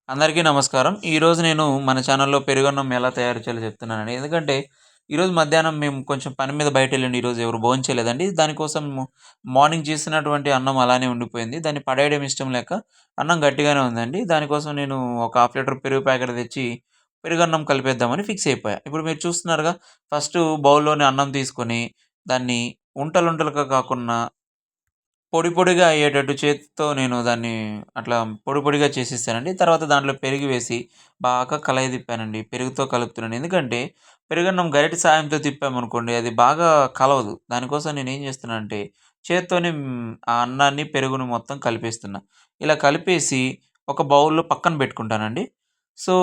అందరికీ నమస్కారం. ఈరోజు నేను మన ఛానల్‌లో పెరుగన్నం ఎలా తయారు చేయాలో చెప్తున్నానండి. ఎందుకంటే, ఈరోజు మధ్యాహ్నం మేము కొంచెం పని మీద బయటెళ్ళండి. ఈరోజు ఎవరు భోంచేయలేదండి. దానికోసం మార్నింగ్ చేసినటువంటి అన్నం అలానే ఉండిపోయింది. దాన్ని పడేయడం ఇష్టం లేక అన్నం గట్టిగానే ఉందండి. దానికోసం నేను ఒక హాఫ్ లీటర్ పెరుగు ప్యాకెట్ తెచ్చి పెరుగన్నం కలిపేద్దామని ఫిక్స్ అయిపోయా. ఇప్పుడు మీరు చూస్తున్నారుగా ఫస్టు బౌల్‌లోని అన్నం తీసుకొని దాన్ని ఉంటలుంటలుగా కాకుండా పొడి పొడిగా అయ్యేటట్టు చేత్తో నేను దాన్ని అట్లా పొడి పొడిగా చేసేసానండి. తర్వాత దాంట్లో పెరుగు వేసి బాగా కలయి తిప్పానండి. పెరుగుతో కలుపుతున్నాను. ఎందుకంటే పెరుగన్నం గరిటె సాయంతో తిప్పామనుకోండి అది బాగా కలవదు. దానికోసం నేనేం చేస్తున్నానంటే చేత్తోనే ఆ అన్నాన్ని, పెరుగుని మొత్తం కలిపేస్తున్నా. ఇలా కలిపేసి ఒక బౌల్‌లో పక్కన పెట్టుకుంటానండి. సో,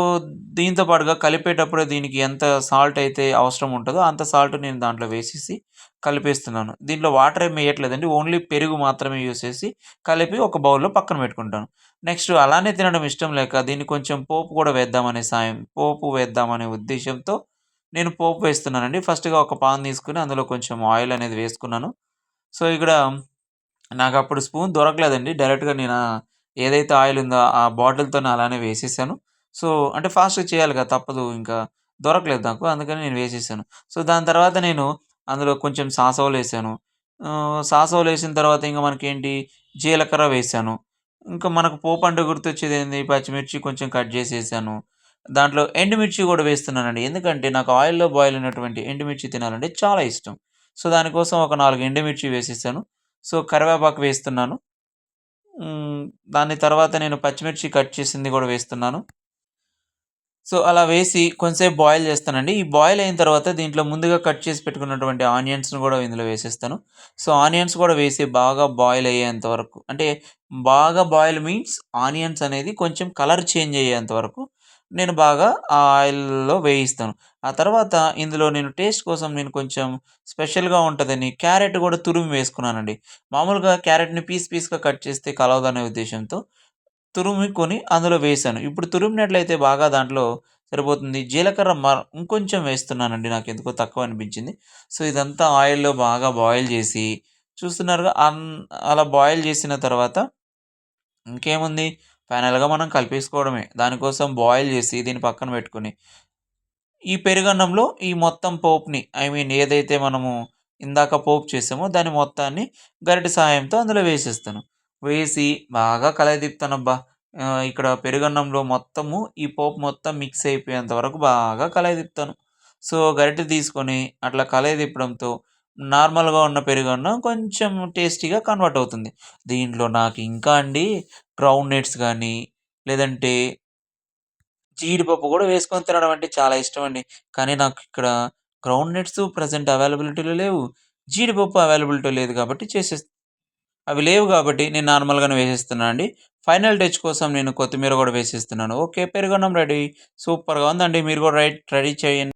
దీంతో పాటుగా కలిపేటప్పుడే దీనికి ఎంత సాల్ట్ అయితే అవసరం ఉంటదో అంత సాల్ట్ నేను దాంట్లో వేసేసి కలిపేస్తున్నాను. దీంట్లో వాటర్ ఏమి ఎయట్లేదండి. ఓన్లీ పెరుగు మాత్రమే యూజ్ చేసి కలిపి ఒక బౌల్‌లో పక్కన పెట్టుకుంటాను. నెక్స్ట్ అలానే తినడం ఇష్టం లేక దీన్ని కొంచెం పోపు కూడా పోపు వేద్దామనే ఉద్దేశ్యంతో నేను పోపు వేస్తున్నానండి. ఫస్ట్‌గా ఒక పాన్ తీసుకొని అందులో కొంచెం ఆయిల్ అనేది వేసుకున్నాను. సో, ఇక్కడ నాకప్పుడు స్పూన్ దొరకలేదండి. డైరెక్ట్‌గా ఏదైతే ఆయిల్ ఉందో ఆ బాటిల్‌తోనే అలానే వేసేసాను. సో, అంటే ఫాస్ట్‌గా చేయాలి కదా! తప్పదు ఇంకా దొరకలేదు నాకు. అందుకని నేను వేసేసాను. సో, దాని తర్వాత నేను అందులో కొంచెం సాసొలేసాను. సాసొలేసిన తర్వాత ఇంక మనకేంటి జీలకర్ర వేశాను. ఇంకా మనకు పోపంటే గుర్తొచ్చేదేంది పచ్చిమిర్చి కొంచెం కట్ జేసేసాను. దాంట్లో ఎండుమిర్చి గూడా వేస్తున్నానండి. ఎందుకంటే నాకు ఆయిల్‌లో బాయిల్ అయినటువంటి ఎండుమిర్చి తినాలంటే చాలా ఇష్టం. సో, దానికోసం ఒక 4 ఎండుమిర్చి వేసేసాను. సో, కరివేపాకు వేస్తున్నాను. హ్మ్. దాని తర్వాత నేను పచ్చిమిర్చి కట్ చేసింది గూడా వేస్తున్నాను. సో, అలా వేసి కొంసేపు బాయిల్ చేస్తానండి. ఈ బాయిల్ అయిన తర్వాత దీంట్లో ముందుగా కట్ చేసి పెట్టుకున్నటువంటి ఆనియన్స్‌ని గూడా ఇందులో వేసేస్తాను. సో, ఆనియన్స్ గూడా వేసి బాగా బాయిల్ అయ్యేంత వరకు అంటే బాగా బాయిల్ మీన్స్ ఆనియన్స్ అనేది కొంచెం కలర్ చేంజ్ అయ్యేంత వరకు నేను బాగా ఆ ఆయిల్‌లో వేయిస్తాను. ఆ తర్వాత ఇందులో నేను టేస్ట్ కోసం నేను కొంచెం స్పెషల్‌గా ఉంటదని క్యారెట్ గూడా తురిమి వేసుకున్నానండి. మామూలుగా క్యారెట్‌ని పీస్‌గా కట్ చేస్తే కలవదనే ఉద్దేశ్యంతో తురుముకొని అందులో వేశాను. ఇప్పుడు తురిమినట్లయితే బాగా దాంట్లో సరిపోతుంది. జీలకర్ర ఇంకొంచెం వేస్తున్నానండి. నాకెందుకో తక్కువ అనిపించింది. సో, ఇదంతా ఆయిల్‌లో బాగా బాయిల్ చేసి చూస్తున్నారుగా అలా బాయిల్ చేసిన తర్వాత ఇంకేముంది ఫైనల్‌గా మనం కలిపేసుకోవడమే. దానికోసం బాయిల్ చేసి దీన్ని పక్కన పెట్టుకొని ఈ పెరుగన్నంలో ఈ మొత్తం పోపుని ఐ మీన్ ఏదైతే మనము ఇందాక పోపు చేసామో దాన్ని మొత్తాన్ని గరిటె సహాయంతో అందులో వేసేస్తాను. వేసి బాగా కలయతిప్పుతానబ్బా! ఇక్కడ పెరుగన్నంలో మొత్తము ఈ పోపు మొత్తం మిక్స్ అయిపోయేంత వరకు బాగా కలయతిప్పుతాను. సో, గరిటె తీసుకొని అట్లా కలయతిప్పడంతో నార్మల్‌గా ఉన్న పెరుగన్నం కొంచెం టేస్టీగా కన్వర్ట్ అవుతుంది. దీంట్లో నాకు ఇంకా అండి గ్రౌండ్ నట్స్ గానీ, లేదంటే జీడిపప్పు గూడా వేసుకొని తినడం అంటే చాలా ఇష్టమండి. కానీ నాకిక్కడ గ్రౌండ్ నట్స్ ప్రెజెంట్ అవైలబిలిటీలో లేవు. జీడిపప్పు అవైలబిలిటీ లేదు కాబట్టి అవి లేవు గాబట్టి నేను నార్మల్‌గానే వేసేస్తున్నా అండి. ఫైనల్ టచ్ కోసం నేను కొత్తిమీర గూడా వేసేస్తున్నాను. ఓకే. పెరుగన్నం రెడీ. సూపర్‌గా ఉందండి. మీరు గూడా రెడీ చేయండి.